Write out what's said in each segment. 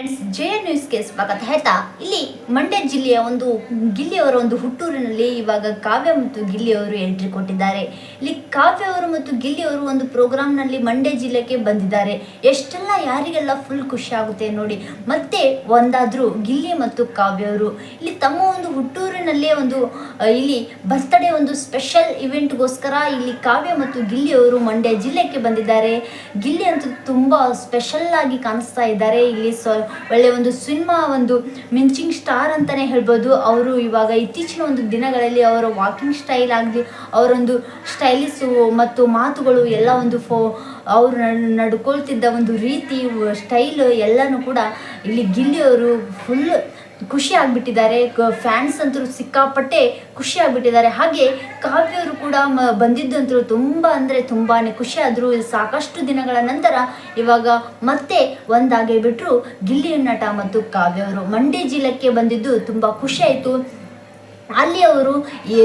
Friends, ಜಯ ನ್ಯೂಸ್ಗೆ ಸ್ವಾಗತ. ಹೇಳ್ತಾ ಇಲ್ಲಿ ಮಂಡ್ಯ ಜಿಲ್ಲೆಯ ಒಂದು ಗಿಲ್ಲಿಯವರ ಒಂದು ಹುಟ್ಟೂರಿನಲ್ಲಿ ಇವಾಗ ಕಾವ್ಯ ಮತ್ತು ಗಿಲ್ಲಿಯವರು ಎಂಟ್ರಿ ಕೊಟ್ಟಿದ್ದಾರೆ. ಇಲ್ಲಿ ಕಾವ್ಯ ಅವರು ಮತ್ತು ಗಿಲ್ಲಿಯವರು ಒಂದು ಪ್ರೋಗ್ರಾಮ್ನಲ್ಲಿ ಮಂಡ್ಯ ಜಿಲ್ಲೆಗೆ ಬಂದಿದ್ದಾರೆ. ಎಷ್ಟೆಲ್ಲ ಯಾರಿಗೆಲ್ಲ ಫುಲ್ ಖುಷಿ ಆಗುತ್ತೆ ನೋಡಿ. ಮತ್ತೆ ಒಂದಾದ್ರು ಗಿಲ್ಲಿ ಮತ್ತು ಕಾವ್ಯ ಅವರು ಇಲ್ಲಿ ತಮ್ಮ ಒಂದು ಹುಟ್ಟೂರಿನಲ್ಲೇ ಒಂದು ಇಲ್ಲಿ ಬರ್ತ್ಡೇ ಒಂದು ಸ್ಪೆಷಲ್ ಇವೆಂಟ್ಗೋಸ್ಕರ ಇಲ್ಲಿ ಕಾವ್ಯ ಮತ್ತು ಗಿಲ್ಲಿಯವರು ಮಂಡ್ಯ ಜಿಲ್ಲೆಗೆ ಬಂದಿದ್ದಾರೆ. ಗಿಲ್ಲಿ ಅಂತೂ ತುಂಬಾ ಸ್ಪೆಷಲ್ ಆಗಿ ಕಾಣಿಸ್ತಾ ಇದ್ದಾರೆ. ಇಲ್ಲಿ ಒಳ್ಳೆ ಒಂದು ಸಿನಿಮಾ ಒಂದು ಮಿಂಚಿಂಗ್ ಸ್ಟಾರ್ ಅಂತಾನೆ ಹೇಳ್ಬೋದು. ಅವರು ಇವಾಗ ಇತ್ತೀಚಿನ ಒಂದು ದಿನಗಳಲ್ಲಿ ಅವರ ವಾಕಿಂಗ್ ಸ್ಟೈಲ್ ಆಗಲಿ, ಅವರೊಂದು ಸ್ಟೈಲಿಶ್ ಮತ್ತು ಮಾತುಗಳು ಎಲ್ಲ ಒಂದು ಅವರು ನಡ್ಕೊಳ್ತಿದ್ದ ಒಂದು ರೀತಿ ಸ್ಟೈಲ್ ಎಲ್ಲನೂ ಕೂಡ ಇಲ್ಲಿ ಗಿಲ್ಲಿಯವರು ಫುಲ್ ಖುಷಿ ಆಗಿಬಿಟ್ಟಿದ್ದಾರೆ. ಫ್ಯಾನ್ಸ್ ಅಂತೂ ಸಿಕ್ಕಾಪಟ್ಟೆ ಖುಷಿ ಆಗಿಬಿಟ್ಟಿದ್ದಾರೆ. ಹಾಗೆ ಕಾವ್ಯವರು ಕೂಡ ಬಂದಿದ್ದಂತೂ ತುಂಬ ಅಂದರೆ ತುಂಬಾ ಖುಷಿ ಆದರು. ಸಾಕಷ್ಟು ದಿನಗಳ ನಂತರ ಇವಾಗ ಮತ್ತೆ ಒಂದಾಗೇ ಬಿಟ್ಟರು ಗಿಲ್ಲಿ ನಟ ಮತ್ತು ಕಾವ್ಯವರು. ಮಂಡ್ಯ ಜಿಲ್ಲೆಗೆ ಬಂದಿದ್ದು ತುಂಬ ಖುಷಿ ಆಯಿತು. ಅಲ್ಲಿ ಅವರು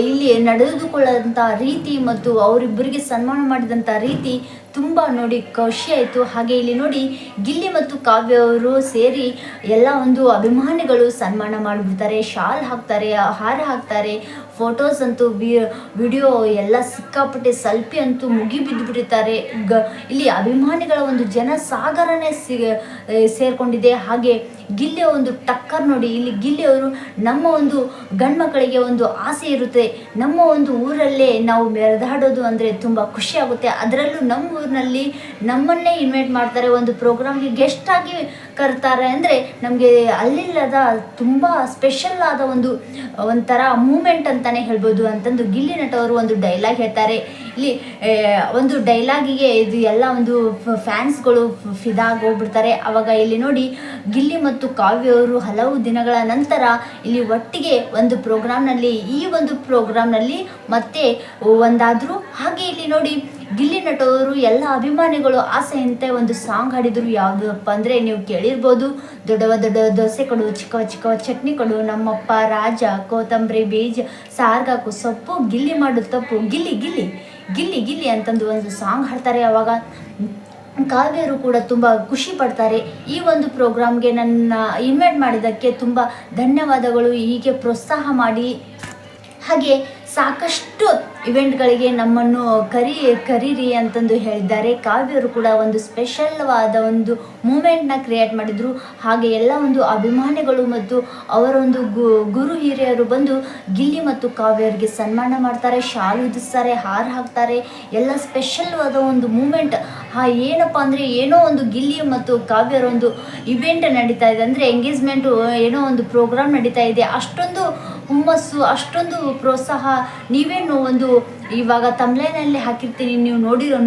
ಇಲ್ಲಿ ನಡೆದುಕೊಳ್ಳದಂಥ ರೀತಿ ಮತ್ತು ಅವರಿಬ್ಬರಿಗೆ ಸನ್ಮಾನ ಮಾಡಿದಂಥ ರೀತಿ ತುಂಬ ನೋಡಿ ಖುಷಿ ಆಯಿತು. ಹಾಗೆ ಇಲ್ಲಿ ನೋಡಿ ಗಿಲ್ಲಿ ಮತ್ತು ಕಾವ್ಯ ಅವರು ಸೇರಿ ಎಲ್ಲ ಒಂದು ಅಭಿಮಾನಿಗಳು ಸನ್ಮಾನ ಮಾಡಿಬಿಡ್ತಾರೆ, ಶಾಲ್ ಹಾಕ್ತಾರೆ, ಹಾರ ಹಾಕ್ತಾರೆ, ಫೋಟೋಸ್ ಅಂತೂ ವಿಡಿಯೋ ಎಲ್ಲ ಸಿಕ್ಕಾಪಟ್ಟೆ ಸೆಲ್ಫಿ ಅಂತೂ ಮುಗಿ ಬಿದ್ದುಬಿಡ್ತಾರೆ. ಇಲ್ಲಿ ಅಭಿಮಾನಿಗಳ ಒಂದು ಜನಸಾಗರನೇ ಸೇರ್ಕೊಂಡಿದೆ. ಹಾಗೆ ಗಿಲ್ಲಿ ಒಂದು ಟಕ್ಕರ್ ನೋಡಿ. ಇಲ್ಲಿ ಗಿಲ್ಲಿಯವರು ನಮ್ಮ ಒಂದು ಗಂಡು ಮಕ್ಕಳಿಗೆ ಒಂದು ಆಸೆ ಇರುತ್ತೆ, ನಮ್ಮ ಒಂದು ಊರಲ್ಲೇ ನಾವು ಮೆರೆದಾಡೋದು ಅಂದರೆ ತುಂಬ ಖುಷಿ ಆಗುತ್ತೆ. ಅದರಲ್ಲೂ ನಮ್ಮ ಊರಿನಲ್ಲಿ ನಮ್ಮನ್ನೇ ಇನ್ವೈಟ್ ಮಾಡ್ತಾರೆ, ಒಂದು ಪ್ರೋಗ್ರಾಮ್ಗೆ ಗೆಸ್ಟ್ ಆಗಿ ಕರ್ತಾರೆ ಅಂದರೆ ನಮಗೆ ಅಲ್ಲಿಲ್ಲದ ತುಂಬ ಸ್ಪೆಷಲ್ ಆದ ಒಂಥರ ಮೂಮೆಂಟ್ ಅಂತಲೇ ಹೇಳ್ಬೋದು ಅಂತಂದು ಗಿಲ್ಲಿ ನಟವರು ಒಂದು ಡೈಲಾಗ್ ಹೇಳ್ತಾರೆ. ಇಲ್ಲಿ ಒಂದು ಡೈಲಾಗಿಗೆ ಇದು ಎಲ್ಲ ಒಂದು ಫ್ಯಾನ್ಸ್ಗಳು ಫಿದಾ ಹೋಗ್ಬಿಡ್ತಾರೆ. ಆವಾಗ ಇಲ್ಲಿ ನೋಡಿ ಗಿಲ್ಲಿ ಮತ್ತು ಕಾವ್ಯವರು ಹಲವು ದಿನಗಳ ನಂತರ ಇಲ್ಲಿ ಒಟ್ಟಿಗೆ ಒಂದು ಪ್ರೋಗ್ರಾಮ್ನಲ್ಲಿ ಈ ಒಂದು ಪ್ರೋಗ್ರಾಮ್ನಲ್ಲಿ ಮತ್ತೆ ಒಂದಾದರು. ಹಾಗೆ ಇಲ್ಲಿ ನೋಡಿ ಗಿಲ್ಲಿ ನಟವರು ಎಲ್ಲ ಅಭಿಮಾನಿಗಳು ಆಸೆಯಂತೆ ಒಂದು ಸಾಂಗ್ ಹಾಡಿದರು. ಯಾವುದಪ್ಪ ಅಂದರೆ ನೀವು ಕೇಳಿರ್ಬೋದು, ದೊಡ್ಡವ ದೊಡ್ಡ ದೋಸೆ ಕೊಡು, ಚಿಕ್ಕವ ಚಿಕ್ಕವ ಚಟ್ನಿ ಕೊಡು, ನಮ್ಮಪ್ಪ ರಾಜ, ಕೊತ್ತಂಬರಿ ಬೀಜ, ಸಾರ್ಗಾಕು ಸೊಪ್ಪು, ಗಿಲ್ಲಿ ಮಾಡು ತಪ್ಪು, ಗಿಲ್ಲಿ ಗಿಲ್ಲಿ ಗಿಲ್ಲಿ ಗಿಲ್ಲಿ ಅಂತಂದು ಒಂದು ಸಾಂಗ್ ಹಾಡ್ತಾರೆ. ಆವಾಗ ಕಾವ್ಯರು ಕೂಡ ತುಂಬ ಖುಷಿ ಪಡ್ತಾರೆ. ಈ ಒಂದು ಪ್ರೋಗ್ರಾಮ್ಗೆ ನನ್ನ ಇನ್ವೈಟ್ ಮಾಡಿದ್ದಕ್ಕೆ ತುಂಬ ಧನ್ಯವಾದಗಳು, ಹೀಗೆ ಪ್ರೋತ್ಸಾಹ ಮಾಡಿ, ಹಾಗೆ ಸಾಕಷ್ಟು ಇವೆಂಟ್ಗಳಿಗೆ ನಮ್ಮನ್ನು ಕರೀರಿ ಅಂತಂದು ಹೇಳಿದ್ದಾರೆ. ಕಾವ್ಯರು ಕೂಡ ಒಂದು ಸ್ಪೆಷಲ್ವಾದ ಒಂದು ಮೂಮೆಂಟ್ನ ಕ್ರಿಯೇಟ್ ಮಾಡಿದರು. ಹಾಗೆ ಎಲ್ಲ ಒಂದು ಅಭಿಮಾನಿಗಳು ಮತ್ತು ಅವರ ಒಂದು ಗುರು ಹಿರಿಯರು ಬಂದು ಗಿಲ್ಲಿ ಮತ್ತು ಕಾವ್ಯರಿಗೆ ಸನ್ಮಾನ ಮಾಡ್ತಾರೆ, ಶಾಲು ಹೊದಿಸ್ತಾರೆ, ಹಾರ ಹಾಕ್ತಾರೆ. ಎಲ್ಲ ಸ್ಪೆಷಲ್ವಾದ ಒಂದು ಮೂಮೆಂಟ್. ಏನಪ್ಪ ಅಂದರೆ ಏನೋ ಒಂದು ಗಿಲ್ಲಿ ಮತ್ತು ಕಾವ್ಯರ ಒಂದು ಇವೆಂಟ್ ನಡೀತಾ ಇದೆ, ಅಂದರೆ ಎಂಗೇಜ್ಮೆಂಟು ಏನೋ ಒಂದು ಪ್ರೋಗ್ರಾಮ್ ನಡೀತಾ ಇದೆ. ಅಷ್ಟೊಂದು ಹುಮ್ಮಸ್ಸು, ಅಷ್ಟೊಂದು ಪ್ರೋತ್ಸಾಹ. ನೀವೇನು ಒಂದು ಇವಾಗ ತಮ್ಲೈನಲ್ಲಿ ಹಾಕಿರ್ತೀನಿ, ನೀವು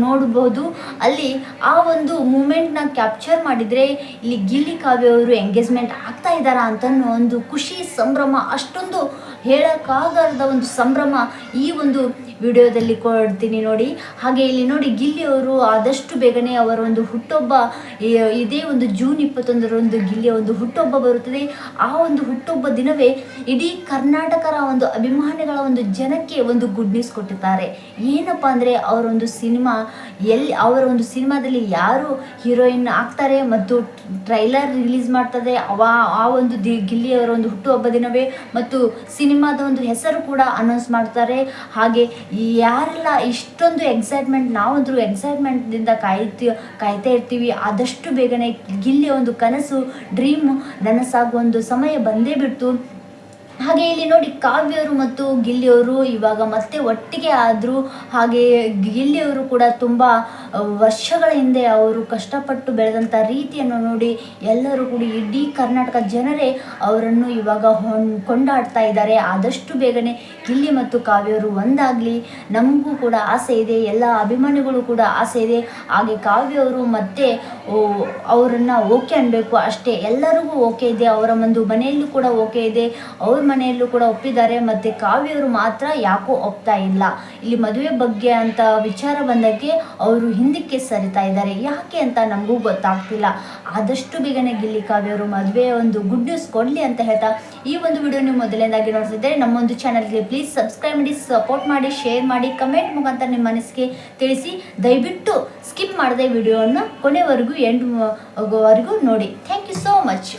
ನೋಡ್ಬೋದು. ಅಲ್ಲಿ ಆ ಒಂದು ಮೂಮೆಂಟ್ನ ಕ್ಯಾಪ್ಚರ್ ಮಾಡಿದರೆ ಇಲ್ಲಿ ಗಿಲ್ಲಿ ಕಾವ್ಯ ಅವರು ಎಂಗೇಜ್ಮೆಂಟ್ ಆಗ್ತಾ ಇದ್ದಾರಾ ಅಂತ ಒಂದು ಖುಷಿ, ಸಂಭ್ರಮ, ಅಷ್ಟೊಂದು ಹೇಳೋಕ್ಕಾಗದ ಒಂದು ಸಂಭ್ರಮ ಈ ಒಂದು ವಿಡಿಯೋದಲ್ಲಿ ಕೊಡ್ತೀನಿ ನೋಡಿ. ಹಾಗೆ ಇಲ್ಲಿ ನೋಡಿ ಗಿಲ್ಲಿಯವರು ಆದಷ್ಟು ಬೇಗನೆ ಅವರ ಒಂದು ಹುಟ್ಟುಹಬ್ಬ ಇದೇ ಒಂದು ಜೂನ್ 21ರಂದು ಗಿಲ್ಲಿಯ ಒಂದು ಹುಟ್ಟುಹಬ್ಬ ಬರುತ್ತದೆ. ಆ ಒಂದು ಹುಟ್ಟುಹಬ್ಬ ದಿನವೇ ಇಡೀ ಕರ್ನಾಟಕದ ಒಂದು ಅಭಿಮಾನಿಗಳ ಒಂದು ಜನಕ್ಕೆ ಒಂದು ಗುಡ್ ನ್ಯೂಸ್ ಕೊಟ್ಟಿದ್ದಾರೆ. ಏನಪ್ಪ ಅಂದರೆ ಅವರೊಂದು ಸಿನಿಮಾ ಅವರ ಒಂದು ಸಿನಿಮಾದಲ್ಲಿ ಯಾರು ಹೀರೋಯಿನ್ ಆಗ್ತಾರೆ ಮತ್ತು ಟ್ರೈಲರ್ ರಿಲೀಸ್ ಮಾಡ್ತದೆ ಆ ಒಂದು ಗಿಲ್ಲಿಯವರ ಒಂದು ಹುಟ್ಟುಹಬ್ಬ ದಿನವೇ, ಮತ್ತು ಸಿನಿಮಾದ ಒಂದು ಹೆಸರು ಕೂಡ ಅನೌನ್ಸ್ ಮಾಡ್ತಾರೆ. ಹಾಗೆ ಯಾರೆಲ್ಲ ಇಷ್ಟೊಂದು ಎಕ್ಸೈಟ್ಮೆಂಟ್, ನಾವಂದ್ರೂ ಎಕ್ಸೈಟ್ಮೆಂಟ್ದಿಂದ ಕಾಯ್ತಾ ಇರ್ತೀವಿ. ಆದಷ್ಟು ಬೇಗನೆ ಗಿಲ್ಲಿಯ ಒಂದು ಕನಸು, ಡ್ರೀಮ್ ನನಸಾಗುವ ಒಂದು ಸಮಯ ಬಂದೇ ಬಿಡ್ತು. ಹಾಗೆ ಇಲ್ಲಿ ನೋಡಿ ಕಾವ್ಯವರು ಮತ್ತು ಗಿಲ್ಲಿಯವರು ಇವಾಗ ಮತ್ತೆ ಒಟ್ಟಿಗೆ ಆದರು. ಹಾಗೆ ಗಿಲ್ಲಿಯವರು ಕೂಡ ತುಂಬ ವರ್ಷಗಳ ಹಿಂದೆ ಅವರು ಕಷ್ಟಪಟ್ಟು ಬೆಳೆದಂಥ ರೀತಿಯನ್ನು ನೋಡಿ ಎಲ್ಲರೂ ಕೂಡ ಇಡೀ ಕರ್ನಾಟಕ ಜನರೇ ಅವರನ್ನು ಇವಾಗ ಕೊಂಡಾಡ್ತಾ ಇದ್ದಾರೆ. ಆದಷ್ಟು ಬೇಗನೆ ಗಿಲ್ಲಿ ಮತ್ತು ಕಾವ್ಯವರು ಒಂದಾಗಲಿ, ನಮಗೂ ಕೂಡ ಆಸೆ ಇದೆ, ಎಲ್ಲ ಅಭಿಮಾನಿಗಳು ಕೂಡ ಆಸೆ ಇದೆ. ಹಾಗೆ ಕಾವ್ಯವರು ಮತ್ತೆ ಅವರನ್ನು ಓಕೆ ಅನ್ನಬೇಕು ಅಷ್ಟೇ. ಎಲ್ಲರಿಗೂ ಓಕೆ ಇದೆ, ಅವರ ಒಂದು ಮನೆಯಲ್ಲೂ ಕೂಡ ಓಕೆ ಇದೆ. ಅವ್ರ ಮನೆಯಲ್ಲೂ ಕೂಡ ಒಪ್ಪಿದ್ದಾರೆ, ಮತ್ತು ಕಾವ್ಯವರು ಮಾತ್ರ ಯಾಕೋ ಒಪ್ತಾ ಇಲ್ಲ. ಇಲ್ಲಿ ಮದುವೆ ಬಗ್ಗೆ ಅಂತ ವಿಚಾರ ಬಂದಕ್ಕೆ ಅವರು ಹಿಂದಕ್ಕೆ ಸರಿತಾ ಇದ್ದಾರೆ. ಯಾಕೆ ಅಂತ ನಮಗೂ ಗೊತ್ತಾಗ್ತಿಲ್ಲ. ಆದಷ್ಟು ಬೇಗನೆ ಗಿಲ್ಲಿ ಕಾವ್ಯವರು ಮದುವೆಯ ಒಂದು ಗುಡ್ ನ್ಯೂಸ್ ಕೊಡಲಿ ಅಂತ ಹೇಳ್ತಾ ಈ ಒಂದು ವಿಡಿಯೋ ನೀವು ಮೊದಲನೇದಾಗಿ ನೋಡ್ತಿದ್ದರೆ ನಮ್ಮೊಂದು ಚಾನಲ್ಗೆ ಪ್ಲೀಸ್ ಸಬ್ಸ್ಕ್ರೈಬ್ ಮಾಡಿ, ಸಪೋರ್ಟ್ ಮಾಡಿ, ಶೇರ್ ಮಾಡಿ, ಕಮೆಂಟ್ ಮುಖಾಂತರ ನಿಮ್ಮ ಮನಸ್ಸಿಗೆ ತಿಳಿಸಿ. ದಯವಿಟ್ಟು ಸ್ಕಿಪ್ ಮಾಡದೆ ವಿಡಿಯೋವನ್ನು ಕೊನೆವರೆಗೂ ಎಂಡ್ ವರೆಗೂ ನೋಡಿ. Thank you so much.